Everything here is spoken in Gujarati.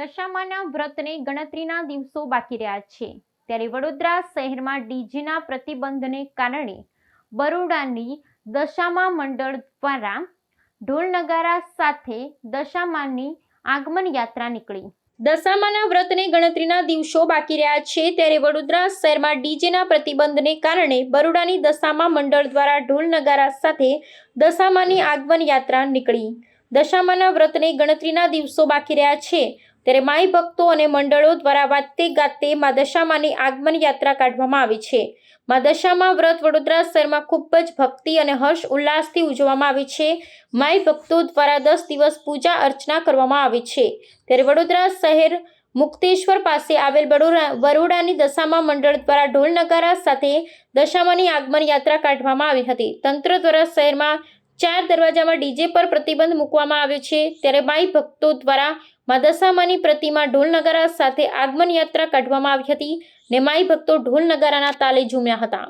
દશામાના વ્રતને ગણતરીના દિવસો બાકી રહ્યા છે ત્યારે વડોદરા શહેરમાં ડીજેના પ્રતિબંધને કારણે બરોડાની દશામા મંડળ દ્વારા ઢોલ નગારા સાથે દશામાની આગમન યાત્રા નીકળી। દશામાના વ્રતને ગણતરીના દિવસો બાકી રહ્યા છે ત્યારે વડોદરા શહેરમાં ડીજેના પ્રતિબંધને કારણે બરોડાની દશામા મંડળ દ્વારા ઢોલ નગારા સાથે દશામાની આગમન યાત્રા નીકળી। દશામાના વ્રતને ગણતરીના દિવસો બાકી રહ્યા છે ત્યારે માઈ ભક્તો અને મંડળો દ્વારા વાતે ગાતે મા દશામાની આગમન યાત્રા કાઢવામાં આવી છે। મા દશામા વ્રત વડોદરા શહેરમાં ખૂબ જ ભક્તિ અને હર્ષ ઉલ્લાસથી ઉજવવામાં આવે છે। માઈ ભક્તો દ્વારા 10 દિવસ પૂજા અર્ચના કરવામાં આવે છે ત્યારે વડોદરા શહેર મુક્તેશ્વર પાસે આવેલ બરોડાની દશામા મંડળ દ્વારા ઢોલ નગારા સાથે દશામાની આગમન યાત્રા કાઢવામાં આવી હતી। તંત્ર દ્વારા શહેરમાં 4 દરવાજામાં ડીજે પર પ્રતિબંધ મૂકવામાં આવ્યો છે ત્યારે માઈ ભક્તો દ્વારા મા દશામાની પ્રતિમા ઢોલ નગારા સાથે આગમન યાત્રા કાઢવામાં આવી હતી ને માઈ ભક્તો ઢોલ નગારાના તાલે ઝૂમ્યા હતા।